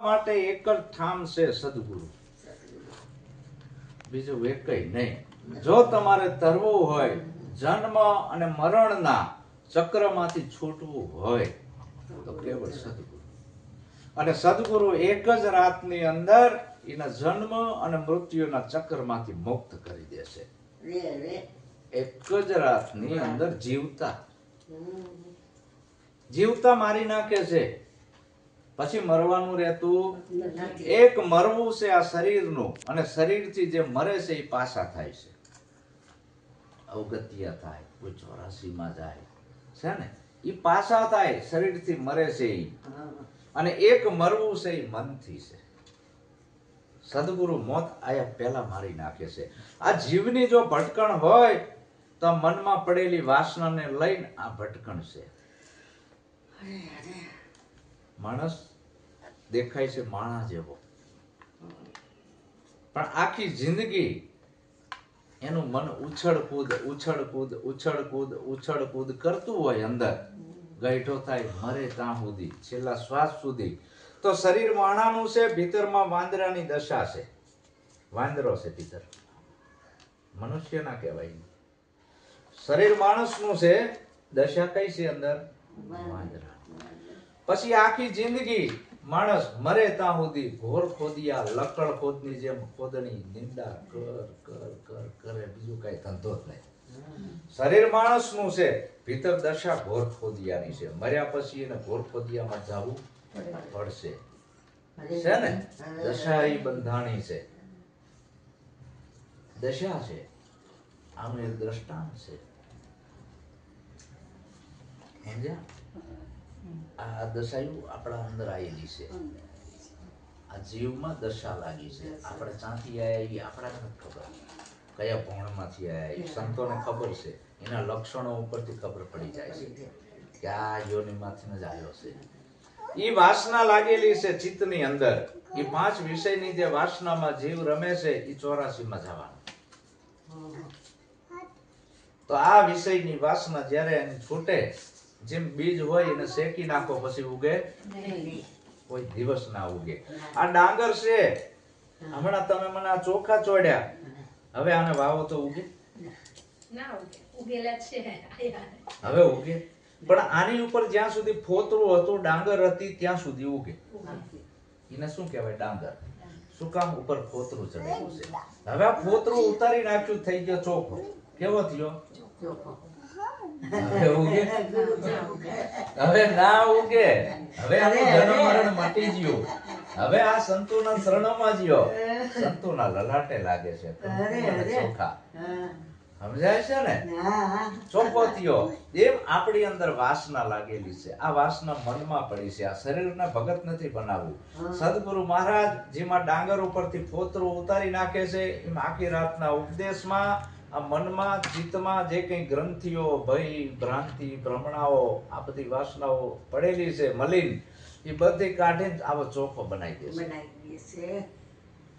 માટે એક જ ઠામ છે સદગુરુ, બીજું એકય નહીં. જો તમારે તરવું હોય, જન્મ અને મરણના ચક્રમાંથી છૂટવું હોય તો કેવળ સદગુરુ. અને સદગુરુ એક જ રાતની અંદર એના જન્મ અને મૃત્યુના ચક્રમાંથી મુક્ત કરી દેશે. એક જ રાતની અંદર જીવતા મારી નાખે છે. પછી મરવાનું રહેતું. એક મરવું છે આ શરીરનું, અને શરીરથી જે મરે છે એ પાછા થાય છે. અવગત્યા થાય, કોઈ 84માં જાય છે ને, એ પાછા થાય. શરીરથી મરે છે એ. અને એક મરવું છે એ મનથી છે. સદગુરુ મોત આયા પહેલા મારી નાખે છે. આ જીવની જો ભટકણ હોય તો મનમાં પડેલી વાસનાને લઈને આ ભટકણ છે. માણસ દેખાય છે માણા જેવો, પણ આખી જિંદગી એનું મન ઉછળ કૂદ કરતું હોય. અંદર ગઈઠો થાય મરે ત્યાં સુધી, છેલ્લા શ્વાસ સુધી. તો શરીર માણાનું છે, ભીતરમાં વાંદરાની દશા છે. વાંદરો છે ભીતર, મનુષ્ય ના કહેવાય. શરીર માણસનું છે, દશા કઈ છે અંદર? વાંદરા. પછી આખી જિંદગી માણસ મરે ત્યાં સુધી ઘોર ખોદિયા, લકડ ખોદની જેમ ખોદણી નિંદા કરે, બીજું કઈ ધંધો જ નહીં. શરીર માણસનું છે, ભીતર દશા ઘોર ખોદિયાની છે. મર્યા પછી એને ઘોર ખોદિયામાં જવું પડશે, છે ને. દશા એ બંધાણી છે, દશા છે. આનું એક દ્રષ્ટાંત છે. આ દશાયું આપણા અંદર આવેલી છે. આ જીવમાં દશા લાગી છે. આપણે ચાંથી આયા એ આપણા નથી ખબર, કયા ભોણમાંથી આયા એ સંતોને ખબર છે. એના લક્ષણો ઉપરથી ખબર પડી જાય છે કે આ યોનિમાંથી જ આવ્યો છે. એ વાસના લાગેલી છે ચિત્તની અંદર. એ 5 વિષયની જે વાસનામાં જીવ રમે છે એ 84માં જવાનું. તો આ વિષયની વાસના જ્યારે એની છૂટે, જેમ બીજ હોય એને શેકી નાખો પછી ઉગે કોઈ દિવસ ના ઉગે. આ ડાંગર છે, હમણાં તમે મને આ ચોખા ચોડ્યા, હવે આને વાવો તો ઉગે ના ઉગેલા છે હવે ઉગે. પણ આની ઉપર જ્યાં સુધી ફોતરું હતું, ડાંગર હતી, ત્યાં સુધી ઉગે. એને શું કહેવાય? ડાંગર. શું કામ? ઉપર ફોતરું ચડેલું છે. હવે આ ફોતરું ઉતારી નાખ્યું, થઈ ગયો ચોખો. કેવો થયો? હવે ઉગે? હવે ના ઉગે. હવે આનું જન્મ મરણ મટી ગયું. હવે આ સંતોના શરણોમાં જ્યો, સંતોના લલાટે લાગે છે ચોખા. સમજાય છે ને? ચોખ્ખો થયો. એમ આપણી અંદર વાસના લાગેલી છે. આ વાસના મનમાં પડી છે. આ શરીરને ભગત નથી બનાવવું. સદગુરુ મહારાજ જેમાં ડાંગર ઉપરથી ફોતરું ઉતારી નાખે છે, એમ આખી રાતના ઉપદેશમાં આ મનમાં, ચિત્તમાં જે કઈ ગ્રંથિઓ, ભય, ભ્રાંતિ, ભ્રમણાઓ, આ બધી વાસનાઓ પડેલી છે મલિન, એ બધી કાઢીને આવો ચોખ્ખો બનાવી દેશે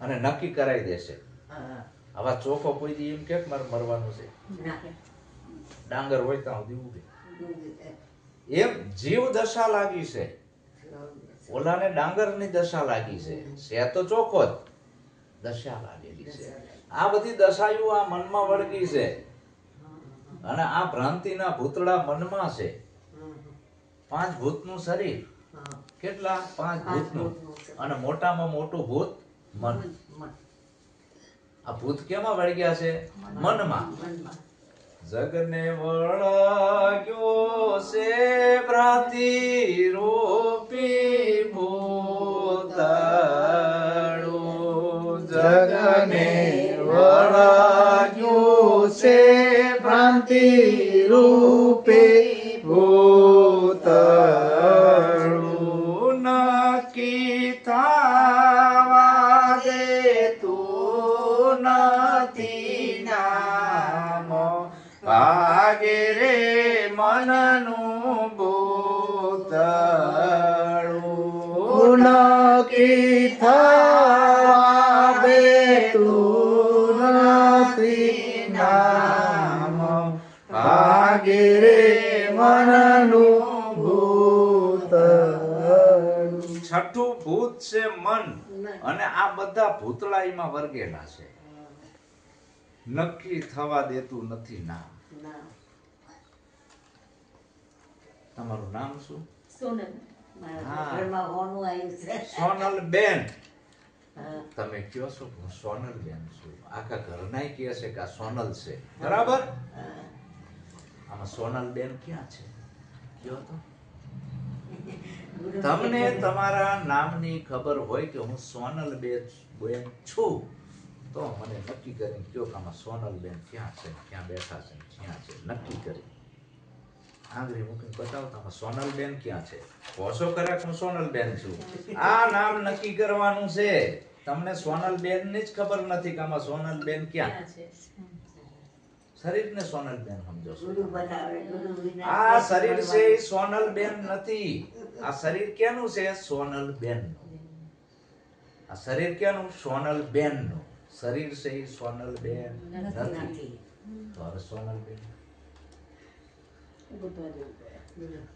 અને નક્કી કરાવી દેશે. આવા ચોખ્ખો કોઈ દી એમ કે મારે મરવાનું છે, ડાંગર હોય ત્યાં સુધી ઉગે. એમ જીવ દશા લાગી છે. ઓલાને ડાંગરની દશા લાગી છે. છે તો ચોખ્ખો જ, દશા લાગેલી છે. આ બધી દશાઓ આ મનમાં વળગી છે. અને આ ભ્રાંતિના ભૂતડા મનમાં છે. 5 ભૂતનું શરીર. કેટલા? 5 ભૂતનું. અને મોટામાં મોટું ભૂત મન. આ ભૂત કેમાં વળગ્યા છે? મનમાં. જગને વળગ્યો છે ભ્રાંતિ રૂપી ભૂતાળું. જગને વળગ્યું છે ભ્રાંતિ રૂપે ભૂતાળું. નક્કી થવા દેતું નથી નામ, ભાગે રે મનનું ભૂતાળું. નક્કી થવા દેતું નથી નામ, ભાગે રે મનનું ભૂતાળું. છઠ્ઠું ભૂત ભૂત છે મન, અને આ બધા ભૂતળા એમાં વર્ગેલા છે. નક્કી થવા દેતું નથી નામ. તમારું નામ શું? સોનલ. સોનલ બેન. તમે કયો છો હું સોનલ બેન છું. આખા ઘરના કહે છે કે આ સોનલ છે, બરાબર? આમાં સોનલ બેન ક્યાં છે? કયો તો. તમને તમારા નામની ખબર હોય કે હું સોનલ બેન છું, તો મને નક્કી કરીને કયો કે આમાં સોનલ બેન ક્યાં છે, ક્યાં બેઠા છે, ક્યાં છે, નક્કી કરી આંગળી મૂકીને બતાવો તો આમાં સોનલ બેન ક્યાં છે. કોશો કરે હું સોનલ બેન છું. આ નામ નક્કી કરવાનું છે. તમને સોનલ બેન ની જ ખબર નથી કે આમાં સોનલ બેન ક્યાં છે. શરીર ને સોનલ બેન સમજો છો. આ શરીર છે એ સોનલ બેન નથી. આ શરીર કેનું છે? સોનલ બેન નું. આ શરીર કેનું? સોનલ બેન નું. શરીર છે એ સોનલ બેન નથી. તો હવે સોનલ બેન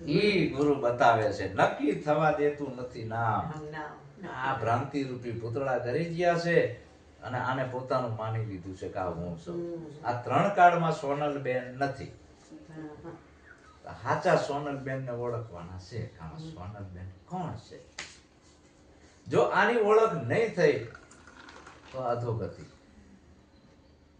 ઈ ગુરુ બતાવે છે. નક્કી થવા દેતું નથી નામ. આ ભ્રાંતિ રૂપી પૂતળા કરી ગયા છે અને આને પોતાનું માની લીધું છે કે આ હું છું. આ ત્રણ કાળમાં સોનલ બેન નથી. સાચા સોનલ બેન ને ઓળખવાના છે કે આમાં સોનલ બેન કોણ છે. જો આની ઓળખ નહીં થઈ તો અધોગતિ.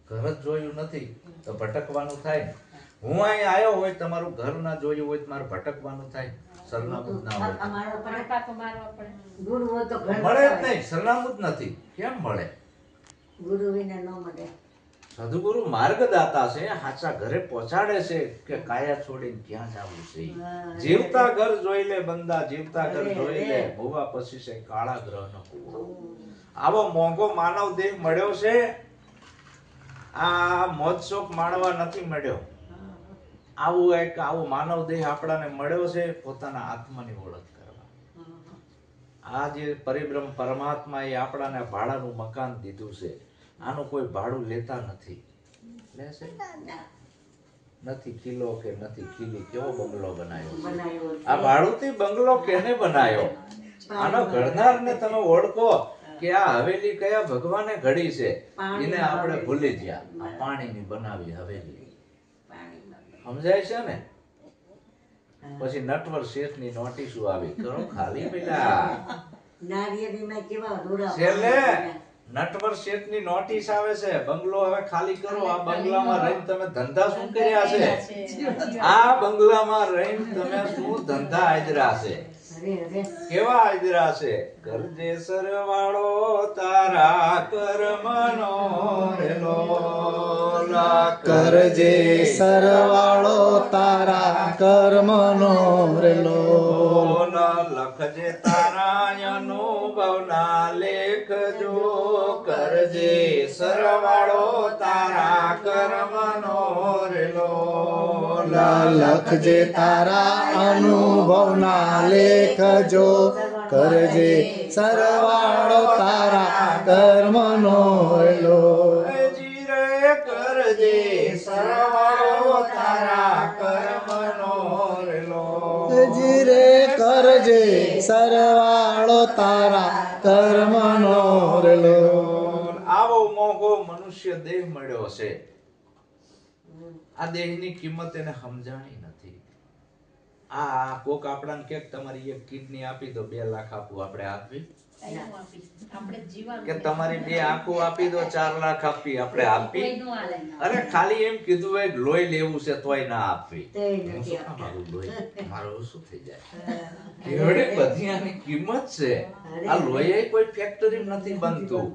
ઘર જ જોયું નથી તો ભટકવાનું થાય ને. હું અહીં આવ્યો હોય, તમારું ઘર ના જોયું હોય તો મારે ભટકવાનું થાય. સરનામું ના હોય મળે જ નહીં. સરનામું જ નથી. કેમ મળે? ગુરુ વિના ન મળે. સદગુરુ માર્ગદાતા છે. હાચા ઘરે પહોંચાડે છે કે કાયા છોડીને ક્યાં જવું છે. જીવતા ઘર જોઈ લે બંદા, જીવતા ઘર જોઈ લે. હોવા પછી છે કાળા ગ્રહ નો કૂવો. આવો મોંઘો માનવ દેહ મળ્યો છે. આ મોજ શોખ માણવા નથી મળ્યો. આવો માનવ દેહ આપણાને મળ્યો છે પોતાના આત્માની ઓળખ કરવા. આ જે પરિબ્રહ્મ પરમાત્મા એ આપણાને ભાડાનું મકાન દીધું છે. આનું કોઈ ભાડું લેતા નથી. લેશે નથી. કિલ્લો કે નથી કિલ્લી, કેવો બંગલો બનાવ્યો. આ ભાડુંથી બંગલો કેને બનાવ્યો? આનો ઘડનારને તમે ઓળખો કે આ હવેલી કયા ભગવાને ઘડી છે. એને આપણે ભૂલી ગયા. આ પાણીની બનાવી હવેલી. સમજાય છે ને? પછી નટવર શેઠની નોટિસો આવી. કરો ખાલી પેલા છેલ્લે નટવર શેઠની નોટિસ આવે છે. બંગલો હવે ખાલી કરો. આ બંગલામાં રહીને તમે ધંધા શું કર્યા છે? આ બંગલામાં રહીને તમે શું ધંધા આદરા છે? કેવા આદરા છે? કરજે સરવાળો તારા કર્મનો રેલો. કરજે સરવાળો તારા કર્મનો રેલો. લખજે તારા અનુભવના લેખજો. કરજે સરવાળો તારા કર્મનો રેલો. લખજે તારા અનુભવના લેખજો. કરજે સરવાળો તારા કર્મનો રેલો. કરજે સરવાળો તારા કર્મનો રેલો. રે કરજે સરવાળો તારા કર્મનો રેલો. આવો મોંઘો મનુષ્ય દેહ મળ્યો છે. આ દેહની કિંમત એને સમજાણી નથી. આ કોક આપણાને કે તમારી એક કિડની આપી દો 2 લાખ આપું, આપણે આપી? કે તમારી 2 આંખો આપી દો 4 લાખ આપી, આપણે આપી? અરે ખાલી એમ કીધું હોય લોહી લેવું છે તોય ના આપવી. મારું શું થઈ જાય? કેવડી બધી આની કિંમત છે. આ લોહી કોઈ ફેક્ટરી નથી બનતું.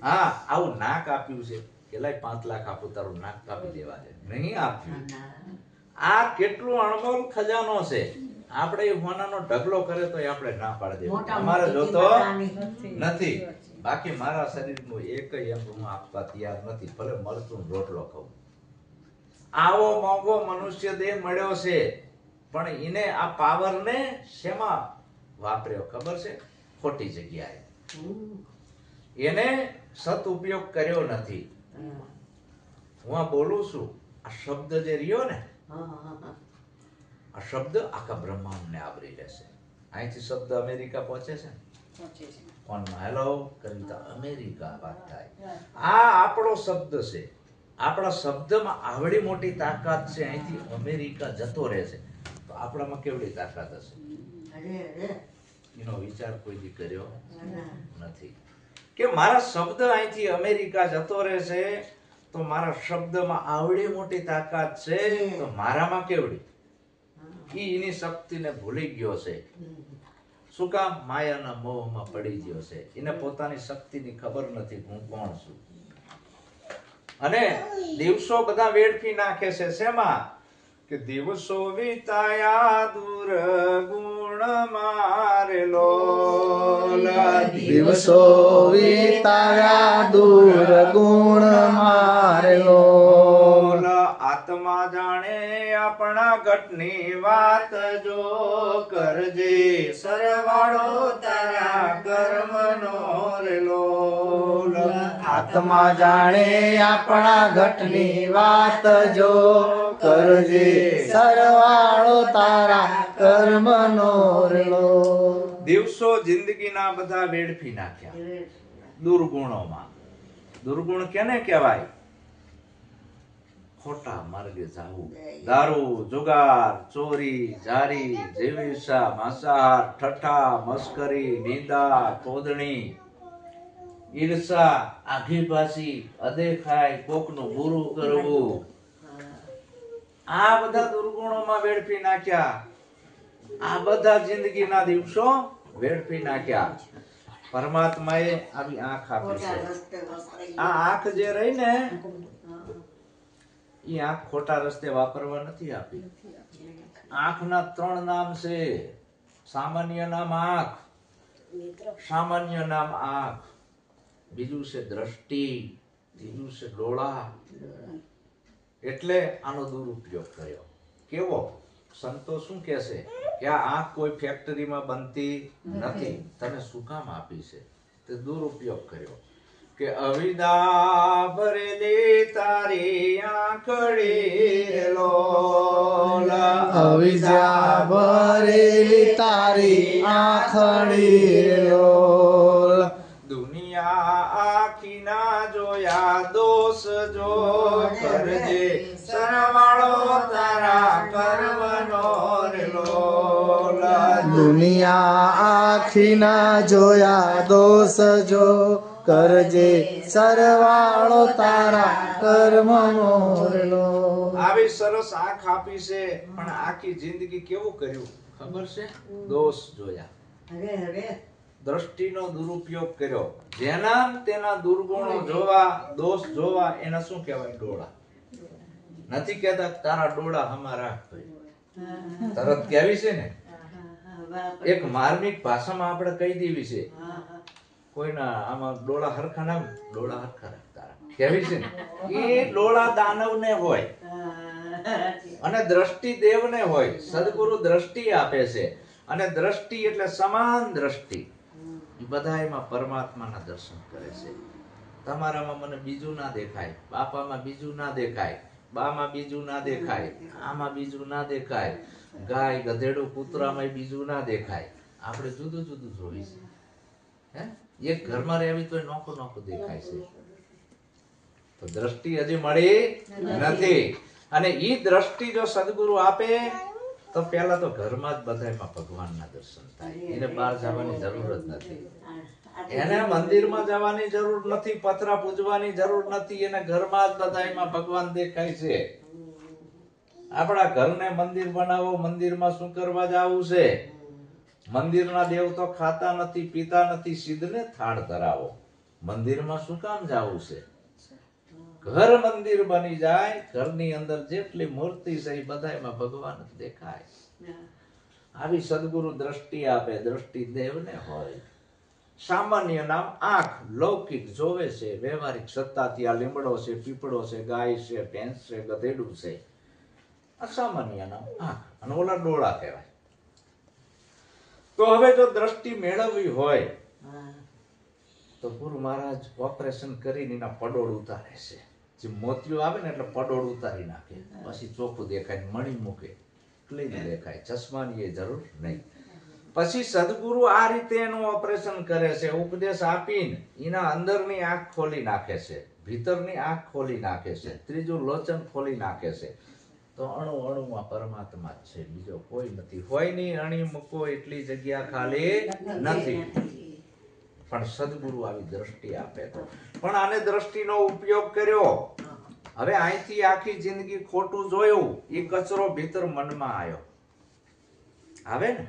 હા, આવું નાક આપ્યું છે કેલાય 5 લાખ આપું તારું નાક કાપી દેવા છે, નહીં આપ્યું. આ કેટલું અણમોલ ખજાનો છે. આપણે હોનાનો ઢગલો કરે તો આપણે ના પાડી દેવું. અમારે જોતો નથી. બાકી મારા શરીરનું એક અંગ હું આપવા તૈયાર નથી, ભલે મરચું રોટલો ખાઉં. આવો મોંઘો મનુષ્ય દેહ મળ્યો છે, પણ એને આ પાવર ને શેમાં વાપર્યો ખબર છે? ખોટી જગ્યાએ. એને સત ઉપયોગ કર્યો નથી. હું આ બોલું છું, આ શબ્દ જે રહ્યો ને, આ શબ્દ આખા બ્રહ્માંડ ને આવરી લેશે. અહીંથી શબ્દ અમેરિકા પહોંચે છે, ફોનમાં હેલો કરી તો અમેરિકા વાત થાય. આ આપણો શબ્દ છે. આપણા શબ્દમાં આવડી મોટી તાકાત છે. અહીંથી અમેરિકા જતો રહેશે તો આપણામાં કેવડી તાકાત હશે? એનો વિચાર કોઈ દી કર્યો નથી કે મારા શબ્દ અહીંથી અમેરિકા જતો રહેશે તો મારા શબ્દમાં આવડી મોટી તાકાત છે તો મારામાં કેવડી? એની શક્તિને ભૂલી ગયો છે. શું કામ? માયાના મોહમાં પડી ગયો છે. એને પોતાની શક્તિની ખબર નથી હું કોણ છું. અને દિવસો બધા વેડફી નાખે છે. શેમાં? કે દિવસો વિતાયા દૂર ગુણ મારેલો, દિવસો વિતાયા દૂર ગુણ મારેલો. આત્મા જાણે આપણા ઘટની વાત જો કરજે સરવાળો તારા કર્મનો રેલો. આત્મા જાણે આપણા ઘટની વાત જો કરજે સરવાળો તારા કર્મનો રેલો. દિવસો જિંદગીના બધા વેડફી નાખ્યા દુર્ગુણોમાં. દુર્ગુણ કેને કહેવાય? ખોટા માર્ગે જાવું. દારૂ, જુગાર, ચોરી, જારી, જીવીષા, માંસાહાર, ઠઠ્ઠા, મસ્કરી, નિંદા, કોદણી, ઈર્ષા, આઘીપાછી, અદેખાઈ, કોકનું બુરું કરવું. આ બધા દુર્ગુણોમાં વેડફી નાખ્યા. આ બધા જિંદગીના દિવસો વેડફી નાખ્યા. પરમાત્માએ આવી આંખ આપી છે. આ આંખ જે રહી ને એ આંખ ખોટા રસ્તે વાપરવા નથી આપી. આંખના 3 નામ છે. સામાન્ય નામ આંખ, સામાન્ય નામ આંખ, બીજું છે દ્રષ્ટિ, ત્રીજું છે ડોળા. એટલે આનો દુરુપયોગ કર્યો. કેવો? સંતો શું કહે છે કે આ આંખ કોઈ ફેક્ટરીમાં બનતી નથી, તને શું કામ આપી છે? તે દુરુપયોગ કર્યો કે અવિદા ભરેલી તારી આંખડી લોલ, અવિદ્યા ભરેલી તારી આંખડી લોલ. દુનિયા આખી ના જોયા દોષ જો કરજે સરવાળો તારા કર્મનો રેલો. દુનિયા આખી ના જોયા દોષ જો કરજે સરવાળો તારા કર્મનો રેલો. આવી સરસ આંખ આપી છે પણ આખી જિંદગી કેવું કર્યું ખબર છે? દોષ જોયા, દ્રષ્ટિનો દુરુપયોગ કર્યો. જેના તેના દુર્ગુણો જોવા, દોષ જોવા, એના શું કહેવાય? ડોળા. નથી કહેતા તારા ડોળા હમા રાખ ભાઈ, તરત કહેવી છે ને. એક માર્મિક ભાષામાં આપણે કહી દેવી છે કોઈના આમાં ડોળા હરખા ના, ડોળા હરખા રાખ તારા કહેવી છે ને. એ ડોળા દાનવને હોય અને દ્રષ્ટિ દેવને હોય. સદગુરુ દ્રષ્ટિ આપે છે અને દ્રષ્ટિ એટલે સમાન દ્રષ્ટિ. બધા એમાં પરમાત્માના દર્શન કરે છે. તમારામાં મને બીજું ના દેખાય, બાપામાં બીજું ના દેખાય, બામાં બીજું ના દેખાય, આમાં બીજું ના દેખાય, ગાય, ગધેડું, કૂતરામાં બીજું ના દેખાય. આપણે જુદું જુદું જોઈ છે. હે, એક ઘરમાં રહેવી તો નોખું નોખું દેખાય છે. તો દ્રષ્ટિ હજી મળી નથી. અને ઈ દ્રષ્ટિ જો સદગુરુ આપે તો પેલા તો ઘરમાં જ બધામાં ભગવાનના દર્શન થાય. એને બહાર જવાની જરૂર જ નથી. એને મંદિરમાં જવાની જરૂર નથી, પતરા પૂજવાની જરૂર નથી. એને ઘરમાં જ બધામાં ભગવાન દેખાય છે. આપણા ઘરને મંદિર બનાવો, મંદિરમાં શું કરવા જાવું છે? મંદિરના દેવ તો ખાતા નથી, પીતા નથી, સિદ્ધને થાળ ધરાવો. મંદિરમાં શું કામ જાવું છે? ઘર મંદિર બની જાય. ઘરની અંદર જેટલી મૂર્તિ છે એ બધામાં ભગવાન જ દેખાય. આવી સદગુરુ દ્રષ્ટિ આપે. દ્રષ્ટિ દેવને હોય. સામાન્ય નામ આંખ. લૌકિક જોવે છે, વ્યવહારિક સત્તાથી આ લીમડો છે, પીપળો છે, ગાય છે, ભેંસ છે, ગધેડું છે. અસામાન્ય નામ આંખ. અને ઓલા ડોળા કહેવાય. તો હવે જો દ્રષ્ટિ મેળવવી હોય તો ગુરુ મહારાજ ઓપરેશન કરીને એના પડોળ ઉતારે છે. જે મોતિયો આવે ને એટલે પડોળ ઉતારી નાખે, પછી ચોખ્ખું દેખાય. મણી મૂકે, ક્લીન દેખાય. ચશ્માની એ જરૂર નહીં. પછી સદગુરુ આ રીતે એનું ઓપરેશન કરે છે, ઉપદેશ આપીને એના અંદરની આંખ ખોલી નાખે છે, ભીતરની આંખ ખોલી નાખે છે, ત્રીજું લોચન ખોલી નાખે છે. તો અણુ અણુમાં પરમાત્મા જ છે, બીજો કોઈ નથી. હોય નહીં અણી મૂકો એટલી જગ્યા ખાલી નથી. પણ સદગુરુ આવી દ્રષ્ટિ આપે તો. પણ આને દ્રષ્ટિનો ઉપયોગ કર્યો. હવે અહીંથી આખી જિંદગી ખોટું જોયું, એ કચરો ભીતર મનમાં આવ્યો. આવે ને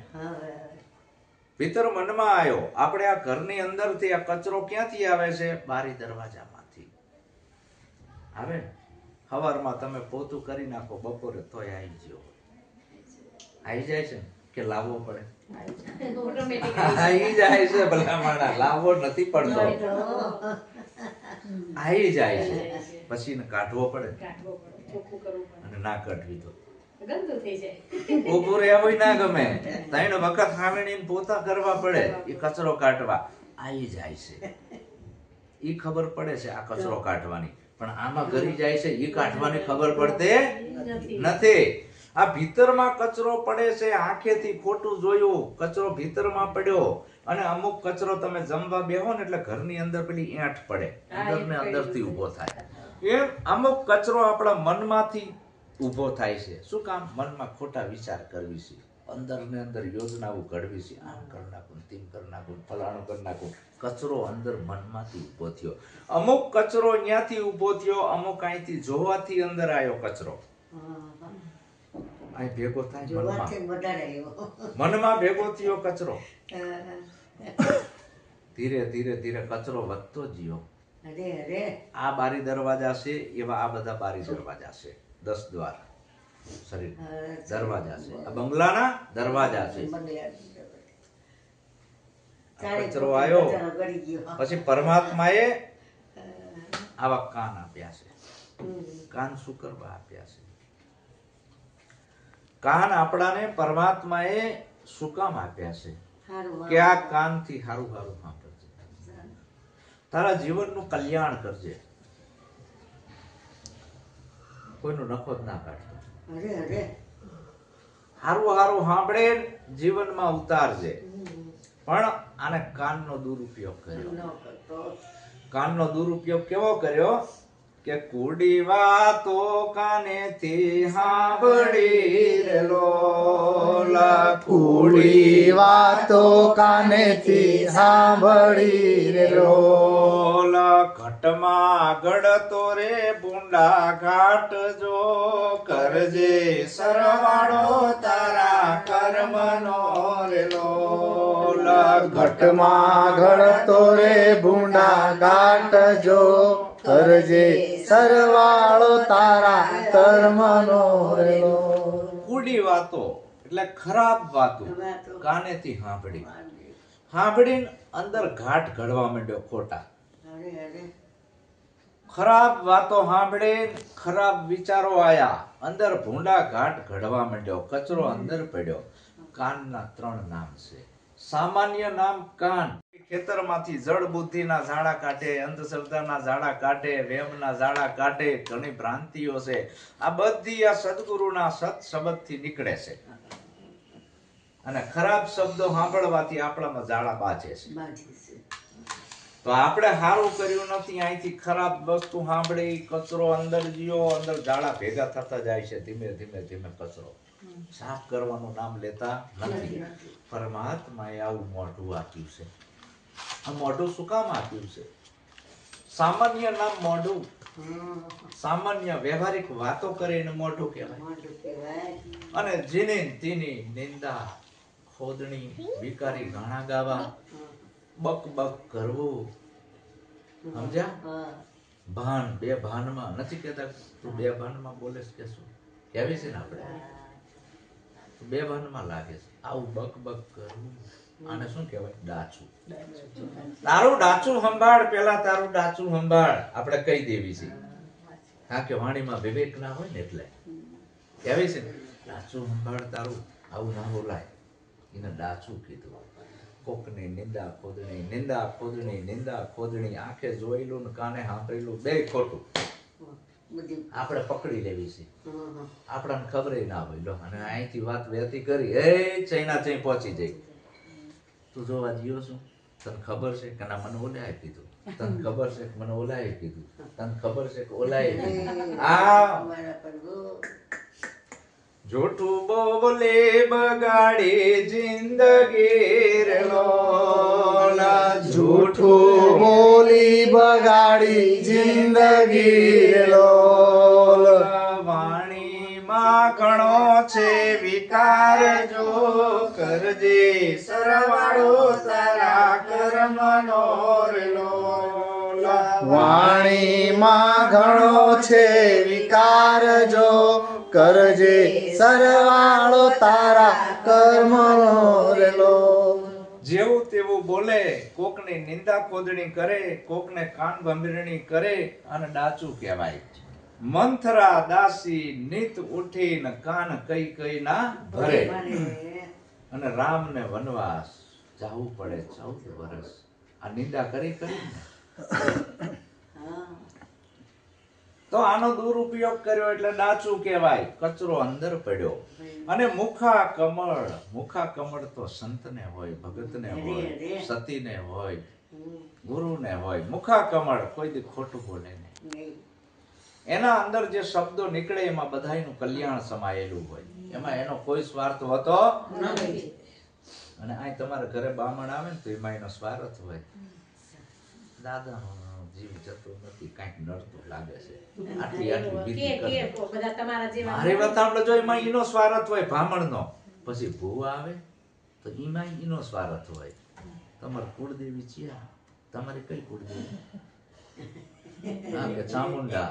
ભીતર મનમાં આવ્યો. આપણે આ ઘરની અંદરથી આ કચરો ક્યાંથી આવે છે? બારી દરવાજામાંથી આવે ને. સવારમાં તમે પોતું કરી નાખો, બપોરે તોય આવી ગયો. આવી જાય છે કે લાવવો પડે? આવી જાય છે ભલામણા, લાવવો નથી પડતો, આવી જાય છે. પછી ને કાઢવો પડે, અને ના કાઢવી તો ઉભું રહેવું ના ગમે. 3 વખત હામીને પોતા કરવા પડે, એ કચરો કાઢવા આવી જાય છે. ઈ ખબર પડે છે આ કચરો કાઢવાની, પણ આમાં ઘરી જાય છે, ઈ કાઢવાની ખબર પડતે નથી. આ ભીતરમાં કચરો પડે છે, આંખેથી ખોટું જોયું, કચરો ભીતરમાં પડ્યો. અને અમુક કચરો તમે જમવા બેહો ને એટલે ઘરની અંદર પેલી એંઠ પડે, અંદર ને અંદરથી ઊભો થાય. એમ અમુક કચરો આપણા મનમાંથી ઊભો થાય છે. શું કામ? મનમાં ખોટા વિચાર કરવી છે, અંદર ને અંદર યોજનાઓ ઘડવી છે, આમ કરી નાખું, તેમ કરી નાખું, ફલાણું કરી નાખું. કચરો અંદર મનમાંથી ઊભો થયો. અમુક કચરો અહીંયાથી ઊભો થયો, અમુક અહીંથી જોવાથી અંદર આવ્યો કચરો. અહીં ભેગો થાય મનમાં ભેગો થયો કચરો. ધીરે ધીરે ધીરે કચરો વધતો ગયો. આ બારી દરવાજા છે, એવા આ બધા બારી દરવાજા છે, 10 દ્વાર શરીર દરવાજા છે, આ બંગલાના દરવાજા છે. કચરો આવ્યો, પછી પરમાત્માએ આવા કાન આપ્યા છે. કાન શું કરવા આપ્યા છે? કાન આપણાને પરમાત્માએ શું કામ આપ્યા છે? કે આ કાનથી હારું હારું સાંભળજે, તારા જીવનનું કલ્યાણ કરજે, કોઈનો નખો જ ના કાઢતો, હારું હારું સાંભળે, જીવનમાં ઉતારજે. પણ આને કાનનો દુરુપયોગ કર્યો. કાનનો દુરુપયોગ કેવો કર્યો? કે કુડી વાતો કાનેથી સાંભળી રેલો, કુડી વાતો કાનેથી સાંભળી રેલો. ઘટમાં ગળતો રે ભૂંડા ઘાટ જો, કરજે સરવાળો તારા કર્મનો રેલો. ઘટમાં ગળતો રે ભૂંડા ઘાટ જો, કરજે સરવાળો તારા કર્મનો રેલો. કુડી વાતો એટલે ખરાબ વાતો કાનેથી સાંભળી, સાંભળીને અંદર ઘાટ ઘડવા માંડ્યો ખોટા. ખરાબ વાતો સાંભળીને ખરાબ વિચારો આયા, અંદર ભૂંડા ઘાટ ઘડવા માંડ્યો, કચરો અંદર પડ્યો. કાનના 3 નામ છે. સામાન્ય નામ કાન, ખેતરમાંથી જળ બુદ્ધિના ઝાડા કાઢે, અંધશ્રદ્ધાના ઝાડા કાઢે, વેમના ઝાડા કાઢે. ઘણી ભ્રાંતિઓ છે, આ બધી આ સદગુરુના સત શબ્દથી નીકળે છે. અને ખરાબ શબ્દો સાંભળવાથી આપણામાં ઝાડા બાજે છે. તો આપણે સારું કર્યું નથી, અહીંથી ખરાબ વસ્તુ સાંભળી, કચરો અંદર ગયો, અંદર ઝાડા ભેગા થતા જાય છે. ધીમે ધીમે ધીમે કચરો સાફ કરવાનું નામ લેતા નથી. પરમાત્માએ આવું મોઢું આપ્યું છે. આ મોઢું શું કામ આપ્યું છે? સામાન્ય નામ મોઢું, સામાન્ય વ્યવહારિક વાતો કરીને મોઢું કહેવાય. અને જેની તેની નિંદા, ખોદણી, વિકારી ગાણા ગાવા, બક બક કરવું. સમજ્યા? ભાન, 2 ભાનમાં નથી કહેતા તું 2 ભાનમાં બોલે કે શું કહેવી છે ને આપણે, 2 ભાનમાં લાગે છે. આવું બક બક કરવું, આને શું કહેવાય? ડાચું. તારું ડાચું સંભાળ, પેલા તારું ડાચું સંભાળ, આપણે કહી દેવી છે. હા, કે વાણીમાં વિવેક ના હોય ને એટલે કહેવી છે ને, ડાચું સંભાળ તારું, આવું ના બોલાય. એને ડાચું કીધું. કોકની નિંદા ખોદણી, નિંદા ખોદણી, નિંદા ખોદણી, આંખે જોયેલું ને કાને સાંભળેલું બે ખોટું. આપણે પકડી લેવી છે, આપણને ખબર ના હોય. લો, અને અહીંથી વાત વેતી કરી, એ ચૈના ચઈ પહોંચી જાય. તું જોવા ગયો છું? તને ખબર છે કે ના મને ઓલાએ કીધું, તને ખબર છે કે મને ઓલાએ કીધું, તને ખબર છે કે ઓલાએ કીધું. આ અમારા પ્રભુ જૂઠું બોલે બગાડી જિંદગી રે લોલા, જૂઠું બોલી બગાડી જિંદગી લોલ. વાણીમાં ઘણો છે વિકાર, જો કરજે સરવાળો તારા કર્મનો રે લોલા. વાણીમાં ઘણો છે વિકાર, જો કરજે સરવાળો તારા કર્મનો રેલો. જેવું તેવું બોલે, કોકની નિંદા ખોદણી કરે, કોકને કાન ભંભીરણી કરે અને ડાચું કહેવાય. મંથરા દાસી નિત ઉઠીને કાન કઈ કઈ ના ભરે, અને રામને વનવાસ જાવું પડે 14 વર્ષ આ નિંદા કરી કરીને. તો આનો દુરુપયોગ કર્યો એટલે ડાચું કહેવાય, કચરો અંદર પડ્યો. અને મુખા કમળ તો સંતને હોય, ભગતને હોય, સતીને હોય, ગુરુને હોય. મુખા કમળ કોઈ દી ખોટું બોલે નહીં. એના અંદર જે શબ્દો નીકળે એમાં બધાયનું કલ્યાણ સમાયેલું હોય, એમાં એનો કોઈ સ્વાર્થ હોતો નથી. અને આ તમારા ઘરે બામણ આવે ને તો એમાં એનો સ્વાર્થ હોય. દાદાનો જીવ જતો નથી, કાંઈક નડતું લાગે છે, આટલી વિધિ કરે. મારી વાત આપણે જો એમાં એનો સ્વાર્થ હોય ભામણનો. પછી ભૂવા આવે તો એમાં એનો સ્વાર્થ હોય. તમારી કુળદેવી છે, તમારી કઈ કુળદેવી? હા કે ચામુંડા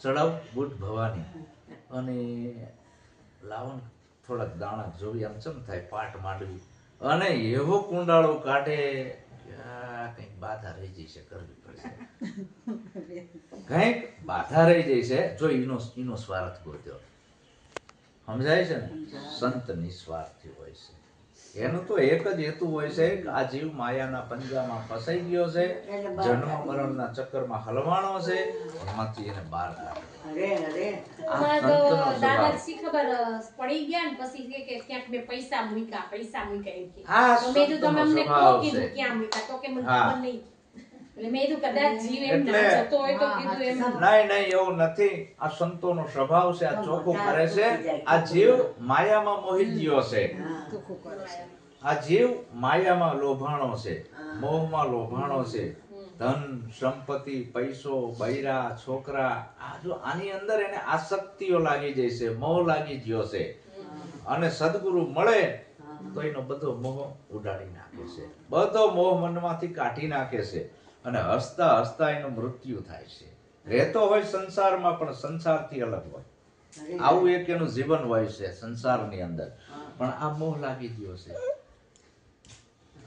ચડાવ બુટ ભવાની, અને લાવણ થોડાક દાણા જોવી આમ ચમ થાય પાટ માંડવી, અને એવો કુંડાળો કાઢે કઈક બાધા રહી જશે, કરવી પડશે, કઈક બાધા રહી જશે જો એનો સ્વાર્થ ગોત્યો. સમજાય છે ને? સંત નિસ્વાર્થી હોય છે. એનું તો એક જ હેતુ હોય છે કે આ જીવ માયાના પંજામાં ફસાઈ ગયો છે, જન્મ મરણના ચક્કરમાં હલવાણો છે, એમાંથી એને બહાર કાઢે. નહીં એવું નથી. આ સંતોનો સ્વભાવ છે, આ ચોખ્ખું કરે છે. આ જીવ માયામાં મોહિત ગયો છે, આ જીવ માયામાં લોભાણો છે, મોહમાં લોભાણો છે. ધન સંપત્તિ પૈસો બૈરા છોકરા, આ જો આની અંદર એને આસક્તિઓ લાગી જાય છે, મોહ લાગી ગયો છે. અને સદગુરુ મળે તો એનો બધો મોહ ઉડાડી નાખે છે, બધો મોહ મનમાંથી કાઢી નાખે છે. અને હસતા હસતા એનું મૃત્યુ થાય છે. રહેતો હોય સંસારમાં પણ સંસારથી અલગ હોય. આવું એક એનું જીવન હોય છે સંસારની અંદર. પણ આ મોહ લાગી ગયો છે.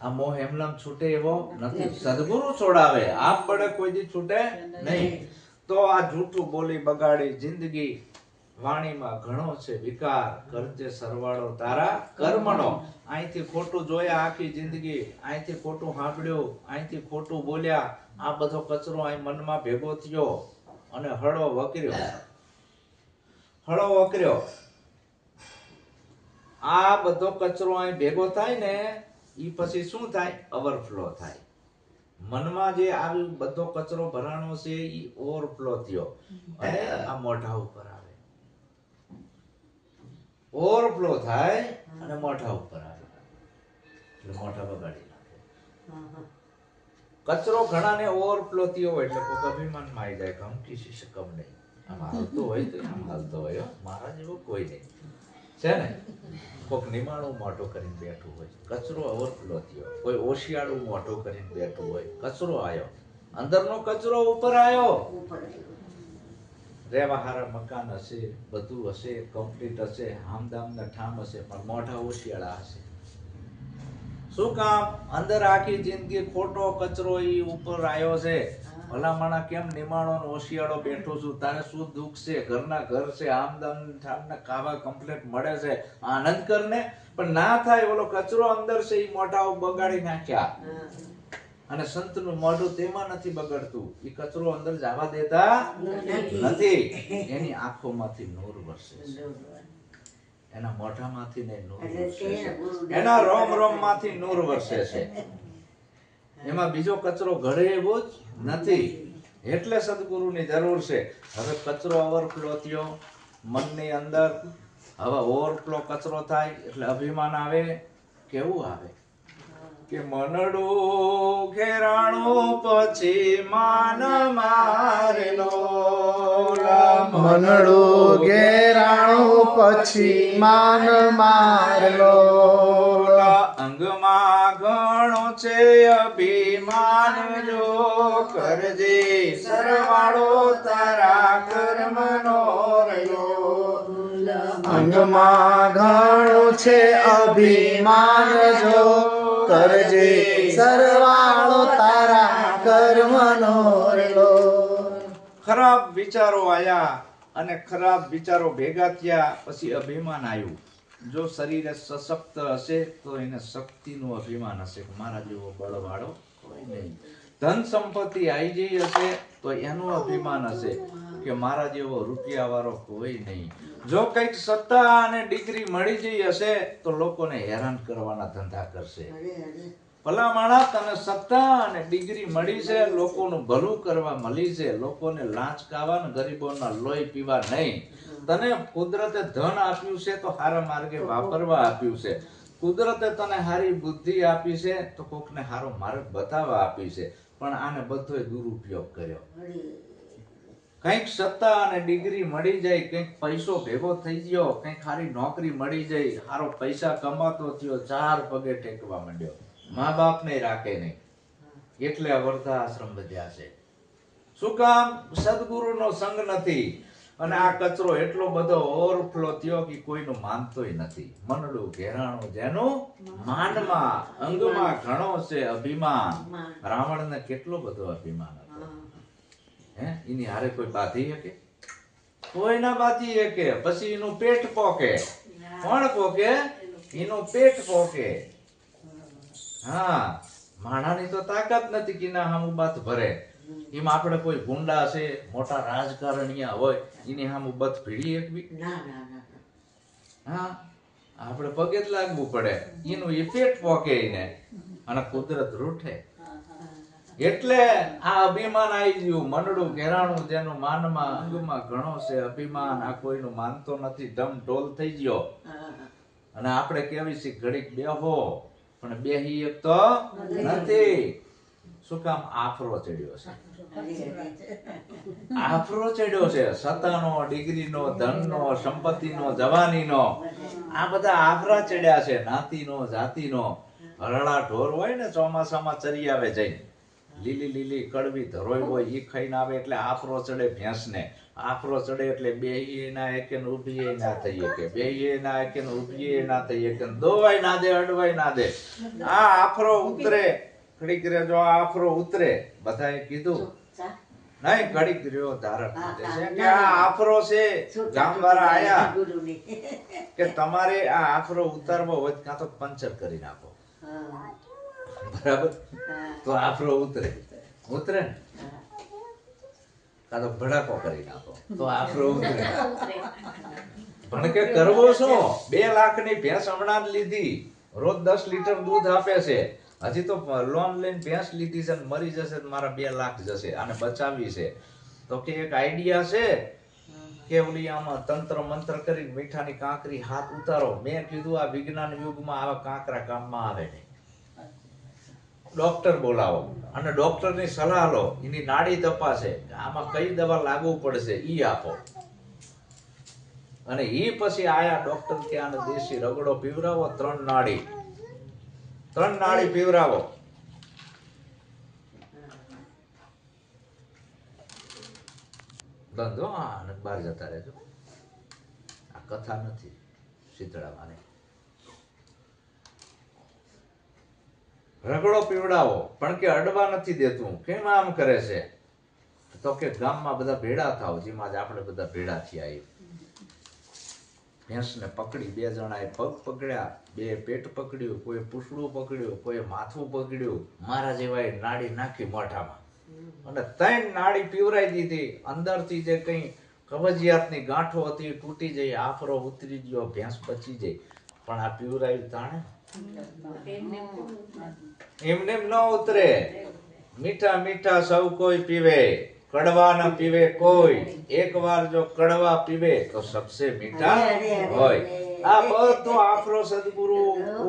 આ મોહ એમનામ છૂટે એવો નથી. સદગુરુ છોડાવે, આપ પડે કોઈ દી છૂટે નહીં. તો આ જૂઠું બોલી બગાડી જિંદગી, વાણીમાં ઘણો છે વિકાર, કરજે સરવાળો તારા કર્મનો. અહીંથી ખોટું જોયા આખી જિંદગી, અહીંથી ખોટું સાંભળ્યું, અહીંથી ખોટું બોલ્યા, આ બધો કચરો અહીં મનમાં ભેગો થયો અને હળો વકર્યો. આ બધો કચરો અહીં ભેગો થાય ને, ઈ પછી શું થાય? ઓવરફ્લો થાય. મનમાં જે આવ્યું બધો કચરો ભરાણો છે ઈ ઓવરફ્લો થયો અને આ મોઢા ઉપર આવે. ઓવરફ્લો થાય અને મોઢા ઉપર આવે એટલે મોઢા બગાડી નાખે. કચરો ઘણાને ઓવરફ્લો થયો હોય એટલે કોઈ અભિમાનમાં આવી જાય કે હમ કિસી સે કમ નહીં. આમ હાલતો હોય તો આમ હાલતો હોય, મારા જેવો કોઈ નહીં છે ને. કોઈક નિમાણું મોટો કરીને બેઠું હોય, કચરો ઓવરફ્લો થયો. કોઈ ઓશિયાળું મોટો કરીને બેઠું હોય, કચરો આવ્યો, અંદરનો કચરો ઉપર આવ્યો. રહેવા હારા મકાન હશે, બધું હશે, કમ્પ્લીટ હશે, હામદામના ઠામ હશે, પણ મોઢા ઓશિયાળા હશે. શું કામ? અંદર આખી જિંદગી ખોટો કચરો ઈ ઉપર આવ્યો છે. ભલામણા કેમ નિમાણો ઓશિયાળો બેઠો છું, તારે શું દુઃખ છે? ઘરના ઘર છે, આમદામ ઠામના કાવા કમ્પ્લીટ મળે છે, આનંદ કરને. પણ ના થાય, ઓલો કચરો અંદર છે ઈ મોઢા બગાડી નાખ્યા. અને સંતનું મોઢું તેમાં નથી બગડતું, ઈ કચરો અંદર જવા દેતા નથી. એની આંખોમાંથી નૂર વરસે છે. એના મોઢામાંથી ને નૂર એટલે વરસે તે છે. ગુરુદેવ એના રોમ રોમ માંથી નૂર વરસે છે. એમાં બીજો કચરો ઘડે એવો જ નથી. એટલે સદગુરુની જરૂર છે. હવે કચરો ઓવરફ્લો થયો મનની અંદર, હવે ઓવરફ્લો કચરો થાય એટલે અભિમાન આવે. કેવું આવે કે મનડું ઘેરાણું પછી માન મારેલો, મનડું ઘેરાણું પછી માન મારલો, અંગમાં ઘણો છે અભિમાન જો કરજે સરવાળો તારા કર્મનો રહ્યો. અંગમાં ઘણું છે અભિમાન જો કરજે સરવાળો તારા કર્મનો રેલો. ખરાબ વિચારો આયા અને ખરાબ વિચારો ભેગા થયા પછી અભિમાન આવ્યું. જો શરીર સશક્ત હશે તો એને શક્તિનું અભિમાન હશે કે મારા જેવો બળવાળો કોઈ નહીં. ધન સંપત્તિ આવી જઈ હશે તો એનું અભિમાન હશે કે મારા જેવો રૂપિયા વાળો કોઈ નહીં. જો કઈક સત્તા અને ડિગ્રી મળી જઈ હશે તો લોકોને હેરાન કરવાના ધંધા કરશે. ભલા માણસ તને સત્તા અને ડિગ્રી મળી છે, લોકોનું ભલું કરવા મળી છે, લોકોને લાંચ ખાવા ને ગરીબોના લોહી પીવા નહીં. તને કુદરતે ધન આપ્યું છે તો સારા માર્ગે વાપરવા આપ્યું છે. કુદરતે તને સારી બુદ્ધિ આપી છે તો કોકને સારો માર્ગ બતાવવા આપી છે, પણ આને બધોય દુરુપયોગ કર્યો. કંઈક સત્તા અને ડિગ્રી મળી જાય, કંઈક પૈસો ભેગો થઈ ગયો, કંઈક સારી નોકરી મળી જાય, સારો પૈસા કમાતો થયો, ચાર પગે ટેકવા માંડ્યો, મા બાપ ને રાખે નહીં, એટલે વૃદ્ધાશ્રમ વધ્યા છે. શું કામ? સદગુરુનો સંગ નથી. અને આ કચરો એટલો બધો ઓવરફ્લો થયો કે કોઈનું માનતોય નથી. મનડું ઘેરાણું જેનું માનમાં, અંગમાં ઘણો છે અભિમાન. રાવણને કેટલો બધો અભિમાન હતો. એની હારે કોઈ બાંધી શકે? કોઈ ના બાંધી શકે. પછી એનું પેટ પોકે. કોણ પોકે? એનું પેટ પોકે. હા, માણાની તો તાકાત નથી કે ના હામું બાથ ભરે. એમાં આપણે કોઈ ગુંડા છે, મોટા રાજકારણીયા હોય, એની સામે બથ ભીડી એકવી. હા, આપણે પગે જ લાગવું પડે. એનું એ પેટ પોકે એને, અને કુદરત રૂઠે. એટલે આ અભિમાન આવી ગયું. મનડું ઘેરાણું જેનું માનમાં, અંગમાં ઘણો છે અભિમાન. આ કોઈનું માનતો નથી, ડમ ઢોલ થઈ ગયો. અને આપણે કેવી છે ઘડીક બેહો, પણ બેહી એક તો નથી. શું કામ? આફરો ચડ્યો છે. આફરો ચડ્યો છે. સત્તાનો, ડિગ્રીનો, ધનનો, સંપત્તિનો, જવાનીનો, આ બધા આફરા ચડ્યા છે. નાતીનો, જાતિનો. હરળા ઢોર હોય ને ચોમાસામાં ચરી આવે જઈને, લીલી લીલી કડવી ધરોઈ હોય, ઈ ખાઈને આવે એટલે આફરો ચડે ભેંસને. આફરો ચડે એટલે બેહીએ ના એકે ને ઊભીએ ના થઈ શકે, બેહીએ ના એકે ને ઊભીએ ના થઈ શકે, દોવાય ના દે, અડવાય ના દે. આ આફરો ઉતરે, ઘડીક રે જો આ આફરો ઉતરે. બધાએ કીધું નહીં, ઘડીક રહ્યો ધારક કે આ આફરો છે. ગામવાળા આયા કે તમારે આ આફરો ઉતારવો હોય કાં તો પંચર કરી નાખો, બરાબર? તો આફરો ઉતરે. ઉતરે ને, કાં તો ભડાકો કરી નાખો તો આફરો ઉતરે. પણ કે કરવો શું? 2 લાખની ભેંસ હમણાં જ લીધી, રોજ 10 લીટર દૂધ આપે છે. હજી તો લોન લઈને ભેંસ લીધી છે, મરી જશે મારા 2 લાખ જશે, આને બચાવી છે. તો કે એક આઈડિયા છે કે ઓલી આમાં તંત્ર મંત્ર કરી મીઠાની કાંકરી હાથ ઉતારો. મેં કીધું આ વિજ્ઞાન યુગમાં આવા કાંકરા કામમાં આવે નહીં. ડોક્ટર બોલાવો અને ડોક્ટરની સલાહ લો, એની નાડી તપાસે, આમાં કઈ દવા લાગુ પડશે ઈ આપો. અને ઈ પછી આયા ડોક્ટર કે આને દેશી રગડો પીવરાવો, 3 નાડી પીવરાવો. ધંધો અને બહાર જતા રહેજો. આ કથા નથી શીતળામાની. રગડો પીવડાવો, પણ કે અડવા નથી દેતું. કેમ આમ કરે છે? તો કે ગામમાં બધા ભેડા થાવ, જેમાં જ આપણે બધા ભેડા થયા. ભેંસને પકડી, 2 જણાએ પગ પકડ્યા, 2 પેટ પકડ્યું, કોઈ પૂછડું પકડ્યું, કોઈ માથું પકડ્યું, મારા જેવાએ નાડી નાખી મોઢામાં, અને 3 નાડી પીવરાઈ દીધી. અંદરથી જે કઈ કબજિયાતની ગાંઠો હતી તૂટી જાય, આફરો ઉતરી ગયો, ભેંસ બચી જાય. પણ આ પીવરાયું તાણે એમને ન ઉતરે. મીઠા મીઠા સૌ કોઈ પીવે, કડવા ન પીવે કોઈ. એકવાર જો કડવા પીવે તો સબસે મીઠા હોય. આ બધો આફરો સદગુરુ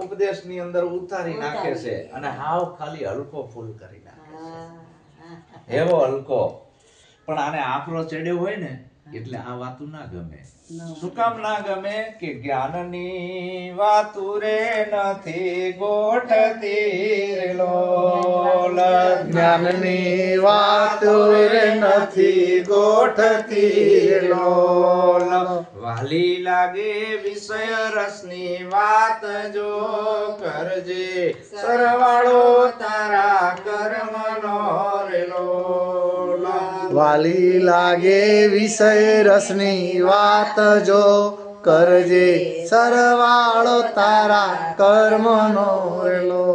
ઉપદેશની અંદર ઉતારી નાખે છે અને હાવ ખાલી હલકો ફૂલ કરી નાખે છે. એવો હલકો. પણ આને આફરો ચડ્યો હોય ને એટલે આ વાતું ના ગમે. શું કામ ના ગમે? કે જ્ઞાનની વાતું રે નથી ગોઠતી લોલ. જ્ઞાનની વાતું રે નથી ગોઠતી લોલ. વાલી લાગે વિષય રસની વાત જો કરજે, સરવાળો તારા કર્મનો રે લોલ. વાલી લાગે વિષય રસની વાત જો કરજે, સરવાળો તારા કર્મનો રેલો.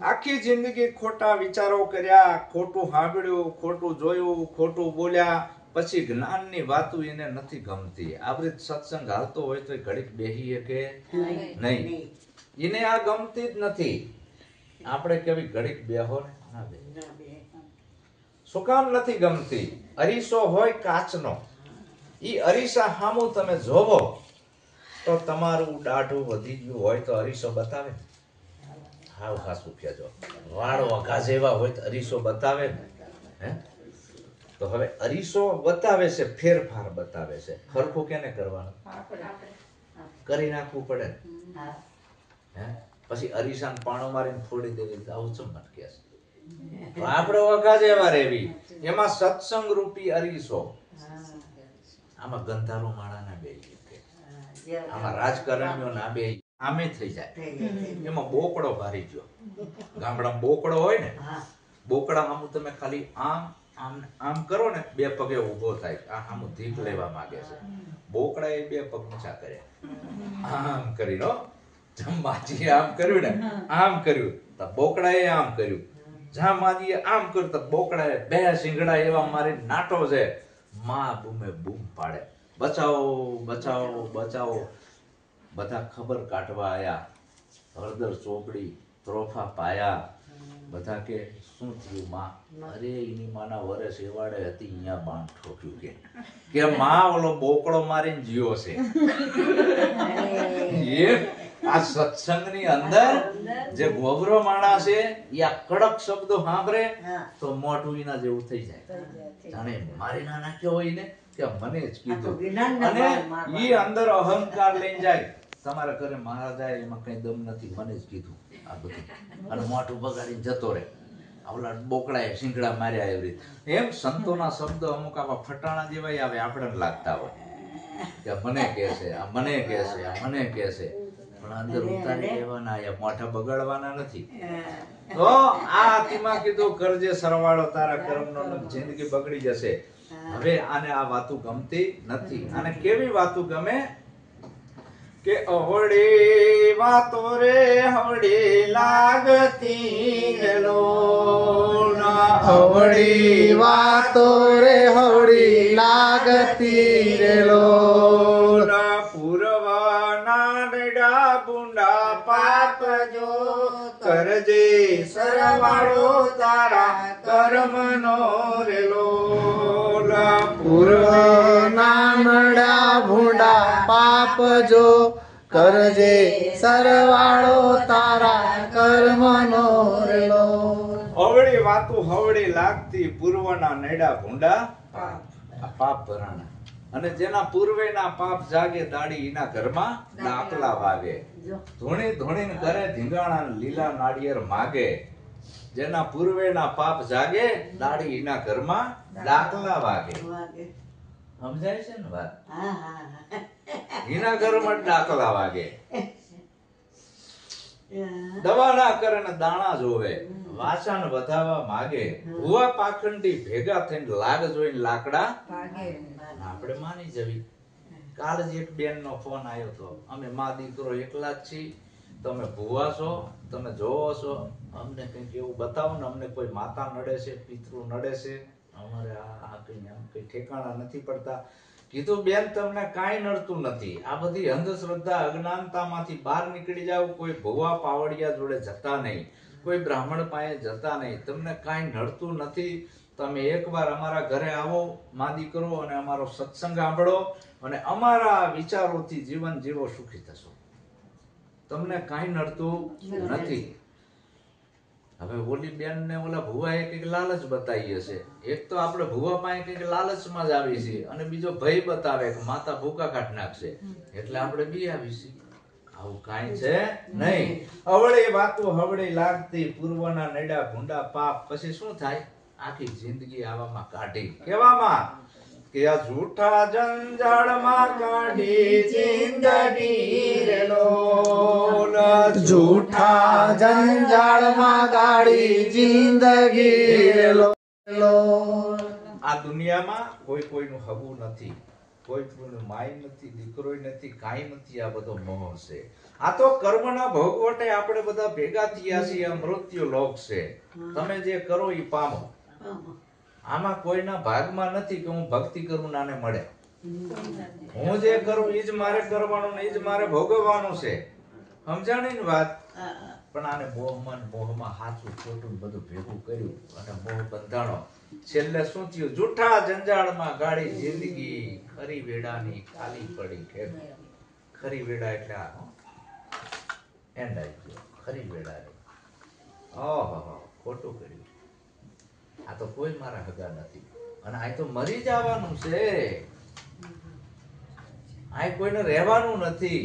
આખી જિંદગી ખોટા વિચારો કર્યા, ખોટું સાંભળ્યું, ખોટું જોયું, ખોટું બોલ્યા, પછી જ્ઞાનની વાતો એને નથી ગમતી. આપણે સત્સંગ હાલતો હોય તો ઘડીક બેહીએ કે નહીં, એને આ ગમતી જ નથી. આપણે કેવી ઘડીક બેહો ને ના બે. શું કામ નથી ગમતી? અરીસો હોય કાચનો, ઈ અરીસા સામું તમે જોવો તો તમારું દાઢું વધી ગયું હોય તો અરીસો બતાવે. હાવ ખાસું કહેજો. વાળ વઘા જેવા હોય તો અરીસો બતાવે હે. તો હવે અરીસો બતાવે છે, ફેરફાર બતાવે છે. ખરખું કેને કરવાનું? કરી નાખવું પડે હે. પછી અરીસાને પાણો મારીને ફોડી દેવી, આવું ચમ મટકે છે. આપણે વઘા જેવા રેવી. એમાં સત્સંગ રૂપી અરીસો. આમાં ગંધારો માળા ના બે, આમાં રાજકારણીઓ ના બે, આમે થઈ જાય. એમાં બોકડો ભારી ગયો. ગામડામાં બોકડો હોય ને, બોકડા સામું તમે ખાલી આમ આમ આમ કરો ને, બે પગે ઉભો થાય. આ સામું ધીક લેવા માંગે છે. બોકડા એ બે પગ ઊંચા કર્યા, આમ કરી લો. માજી આમ કર્યું ને, આમ કર્યું તો બોકડા એ આમ કર્યું. જ્યાં માજી આમ કર્યું તો બોકડા એ બે શિંગડા એવા મારી નાટો છે. માં બૂમે બૂમ પાડે, બચાવો બચાવો બચાવો. બધા ખબર કાઢવા આયા, હળદર ચોપડી ત્રોફા પાયા. બધા કે શું થયું માં? અરે એની માના વરસ એવાડે હતી, અહીંયા બાણ ઠોક્યું કે માં ઓલો બોકડો મારીને જીવો છે. આ સત્સંગની અંદર જે ગોબરો માણસ છે એ આ કડક શબ્દો સાંભળે તો મોઢું એના જેવું થઈ જાય, જાણે મારી ના નાખ્યો હોય ને કે મને જ કીધું. અને ઈ અંદર અહંકાર લઈને જાય. તમારા ઘરે મહારાજ જાય એમાં કઈ દમ નથી, મને જ કીધું આ બધું. અને મોઢું બગાડીને જતો રહે. આવલા બોકડાએ શીંગડા માર્યા એવી રીતે. એમ સંતોના શબ્દો અમુક આવા ફટાણા જેવા આવે, આપણને લાગતા હોય કે મને કહે છે, આ મને કહે છે, આ મને કહે છે. પણ અંદર ઉતારી લેવાના, મોઢા બગાડવાના નથી. તો આ આતિમાં કીધું કરજે સરવાળો તારા કર્મનો, જિંદગી બગડી જશે. હવે આને આ વાતું ગમતી નથી. આને કેવી વાતું ગમે? કે અવળી વાતો રે હવળી લાગતી લોલ. અવળી વાતો રે હવળી લાગતી રે લોલ. પૂર્વના નડા બુંડા પાપ જો કરજે સરવાળો તારા કર્મનો રે લોલ. પૂર્વના નડા ભૂંડા પાપ જો કરજે સરવાળો તારા કર્મનો રે લોલ. અવળી વાતું હવળી લાગતી, પૂર્વના નડા ભૂંડા પાપ ભરાણા. અને જેના પૂર્વેના પાપ જાગે દાડી એના ઘરમાં ડાકલા વાગે. ધૂણી ધૂણીને કરે ધીંગાણા લીલા નાળિયેર માગે. જેના પૂર્વેના પાપ જાગે દાડી એના ઘરમાં ડાકલા વાગે. સમજાય છે ને વાત? એના ઘરમાં ડાકલા વાગે. દવા ના કરે ને દાણા જોવે, વાસણ વધાવા માગે. ભુવા પાખંડી ભેગા થઈને લાગ જોઈને લાકડા આપણે માની જવી. કાલ જ એક બેન નો ફોન આવ્યો હતો, અમે મા દીકરો એકલા જ છીએ, તમે ભુવા છો, તમે જોવો છો, અમને કંઈક એવું બતાવો ને, અમને કોઈ માતા નડે છે, પિતૃ નડે છે, અમારે આ કઈ આમ કઈ ઠેકાણા નથી પડતા. કીધું બેન તમને કાંઈ નડતું નથી. આ બધી અંધશ્રદ્ધા અજ્ઞાનતામાંથી બહાર નીકળી જાવ. કોઈ ભુવા પાવડિયા જોડે જતા નહીં, કોઈ બ્રાહ્મણ પાસે જતા નહીં. તમને કાંઈ નડતું નથી. તમે એકવાર અમારા ઘરે આવો મા દીકરો અને અમારો સત્સંગ સાંભળો અને અમારા વિચારોથી જીવન જીવો, સુખી થશો. તમને કાંઈ નડતું નથી. હવે ઓલી બેન ને ઓલા ભુવાએ કઈક લાલચ બતાવી હશે. એક તો આપણે ભુવા પાસે કઈક લાલચમાં જ આવી છીએ અને બીજો ભય બતાવે કે માતા ભૂકા કાઢ નાખશે એટલે આપણે બી આવી છીએ. આવું કાંઈ છે નહીં. અવળી વાતો હવળી લાગતી, પૂર્વના નડા ભૂંડા પાપ. પછી શું થાય? આખી જિંદગી આવામાં કાઢી. કેવામાં કે આ જૂઠા જંજાળમાં કાઢી જિંદગી રે લોલ. જૂઠા જંજાળમાં કાઢી જિંદગી રે લોલ. આ દુનિયામાં કોઈ કોઈનું હગું નથી, કોઈ કોઈનું માય નથી, દીકરોય નથી, કાંઈ નથી. આ બધો મોહ છે. આ તો કર્મના ભોગવટે આપણે બધા ભેગા થયા છીએ. આ મૃત્યુ લોક છે. તમે જે કરો એ પામો. આમાં કોઈના ભાગમાં નથી કે હું ભક્તિ કરું નાને મળે. હું જે કરું એ જ મારે કરવાનું ને એ જ મારે ભોગવવાનું છે. સમજાણી ને વાત? પણ આને મોહમાં હાચું ખોટું બધું ભેગું કર્યું અને મોહ બંધાણો. છેલ્લે શું થયું? જૂઠા જંજાળમાં ગાળી જિંદગી, ખરી વેડાની ખાલી પડી ખેડ. ખરી વેડા એટલે આ એન્ડ આવી ગયો. ખરી વેડા રે ઓહો ખોટું કર્યું. આ તો કોઈ મારા હગા નથી અને આ તો મરી જવાનું છે. આ કોઈને રહેવાનું નથી.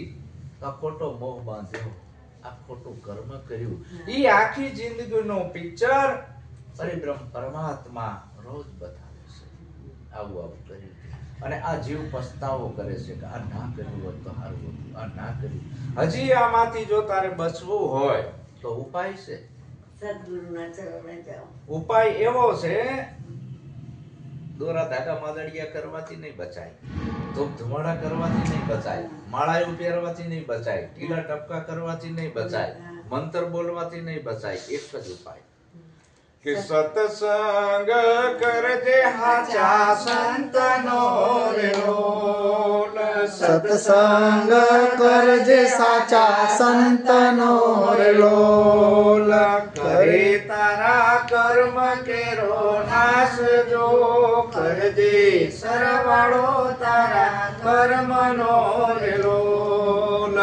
આ ખોટો મોહ બાંધ્યો, આ ખોટું કર્મ કર્યું. ઈ આખી જિંદગીનો પિક્ચર પરિબ્રહ્મ પરમાત્મા રોજ બતાવે છે. આવું આવું કર્યું અને આ જીવ પસ્તાવો કરે છે કે આ ના કર્યું હોત તો સારું હતું, આ ના કર્યું. હજી આમાંથી જો તારે બચવું હોય તો ઉપાય છે. સદગુરુના ચરણે જાઓ. ઉપાય એવો છે, દોરા ધાગા માદડિયા કરવાથી નહીં બચાય, ધૂપ ધુમાડા કરવાથી નહીં બચાય, માળાયું પહેરવાથી નહીં બચાય, ઢીલા ટપકા કરવાથી નહીં બચાય, મંત્ર બોલવાથી નહીં બચાય. એક જ ઉપાય કે સત્સંગ કરજે હાચા સંતનો રે લોલ. સત્સંગ કરજે સાચા સંતનો રે લોલ. કરે તારા કર્મ કેરો નાશ જો, કરજે સરવાળો તારા કર્મનો રે લોલ.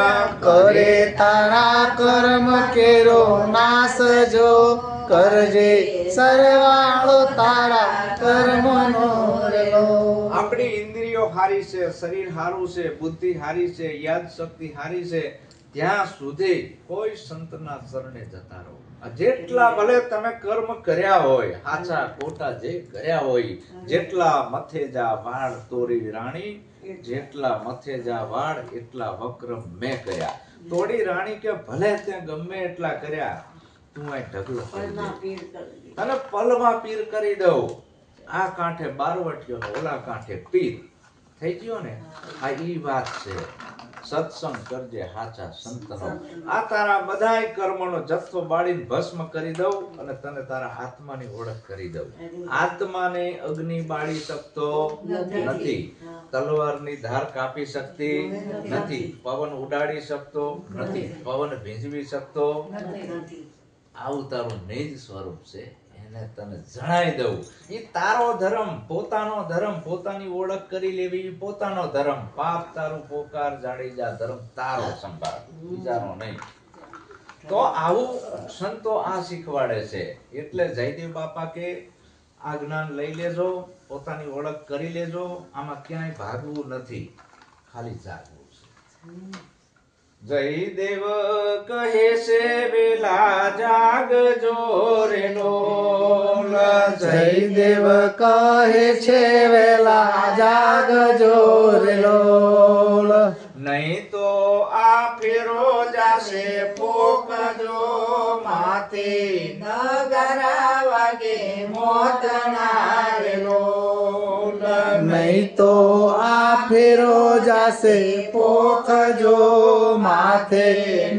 કરે તારા કર્મ કેરો નાશ જો, કરજે સરવાળો તારા કર્મનો રે લોલ. આપણી ઇન્દ્રિયો હારી છે, શરીર હારું છે, બુદ્ધિ હારી છે, યાદ શક્તિ હારી છે, ત્યાં સુધી કોઈ સંતના શરણે જતા રહો. જેટલા ભલે તમે કર્મ કર્યા હોય, હાચા ખોટા જે કર્યા હોય, જેટલા મથેજા વાળ તોરી રાણી, જેટલા મથેજા વાળ એટલા વક્રમ મેં કર્યા. તોડી રાણી કે ભલે ત્યાં ગમે એટલા કર્યા, તું આ ઢગલો તને પલમાં પીર કરી દઉં. આ કાંઠે બારવટીયો ને ઓલા કાંઠે પીર થઈ ગયો ને. આ ઈ વાત છે. સત્સંગ કરજે હાચા સંતનો. આ તારા બધાય કર્મનો જથ્થો બાળીને ભસ્મ કરી દઉં અને તને તારા આત્માની ઓળખ કરી દઉં. આત્માને અગ્નિ બાળી શકતો નથી, તલવારની ધાર કાપી શકતી નથી, પવન ઉડાડી શકતો નથી, પવન ભીંજવી શકતો. આવું તારું નિજ સ્વરૂપ છે, એને તને જણાઈ દઉં. એ તારો ધર્મ, પોતાનો ધર્મ, પોતાની ઓળખ કરી લેવી એ પોતાનો ધર્મ. પાપ તારું પોકાર જાણી જા, ધર્મ તારો સંભાળ, બીજાનો નહીં. તો આવું સંતો આ શીખવાડે છે. એટલે જયદેવ બાપા કે આ જ્ઞાન લઈ લેજો, પોતાની ઓળખ કરી લેજો. આમાં ક્યાંય ભાગવું નથી, ખાલી જાગવું છે. જયદેવ કહે છે વેલા જાગજો રે લોલ. જયદેવ કહે છે વેલા જાગજો રે લોલ. નહીં તો આ ફેરો જાશે પોકજો માથે, નગરા વાગે મોતના રે લોલ. નહીં તો આ ફેરો જાશે પોખજો માથે,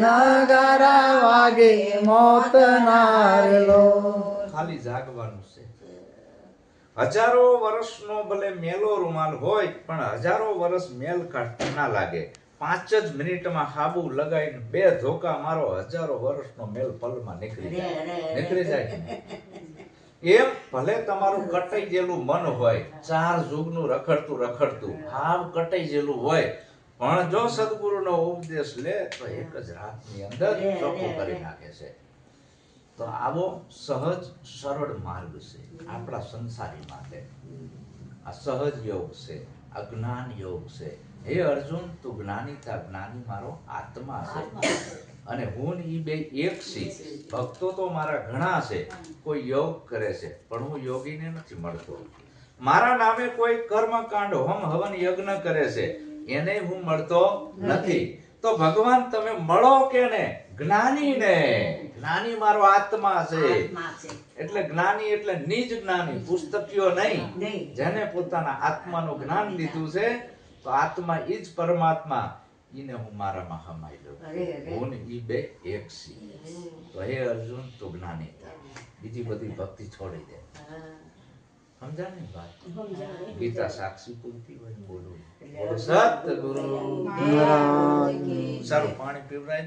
નગારા વાગે મોત ના રે લોલ. ખાલી જાગવાનું છે. હજારો વર્ષનો ભલે મેલો રૂમાલ હોય પણ હજારો વર્ષ મેલ કાઢતા ના લાગે. 5 જ મિનિટમાં હાબુ લગાવીને 2 ધોકા મારો હજારો વર્ષનો મેલ પલમાં નીકળી જાય. એમ ભલે તમારું કટાઈ ગયેલું મન હોય, 4 યુગનું રખડતું હાવ કટાઈ ગયેલું હોય, પણ જો સદગુરુનો ઉપદેશ લે તો એક જ રાતની અંદર ચોખ્ખું કરી નાખે છે. તો આવો સહજ સરળ માર્ગ છે આપણા સંસારી માટે. આ સહજ યોગ છે, આ જ્ઞાન યોગ છે. હે અર્જુન, તું જ્ઞાની થા, જ્ઞાની મારો આત્મા છે અને હું ને ઈ બે એક છીએ. ભક્તો તો મારા ઘણા છે, કોઈ યોગ કરે છે પણ હું યોગીને નથી મળતો. મારા નામે કોઈ કર્મકાંડ હોમ હવન યજ્ઞ કરે છે એને હું મળતો નથી. તો ભગવાન તમે મળો કેને? જ્ઞાનીને. જ્ઞાની મારો આત્મા છે. એટલે જ્ઞાની એટલે નિજ જ્ઞાની, પુસ્તકીય નહીં. જેને પોતાના આત્માનું જ્ઞાન લીધું છે તો આત્મા ઈ જ પરમાત્મા, ઈને હું મારામાં હમાઈ લઉં. હું ને ઈ બે એક છીએ. તો હે અર્જુન, તું જ્ઞાની થા, બીજી બધી ભક્તિ છોડી દે. સમજાય ને વાત? ગીતા સાક્ષી પૂરતી હોય બોલું. બોલો સતગુરુ. સારું પાણી પીવડાય.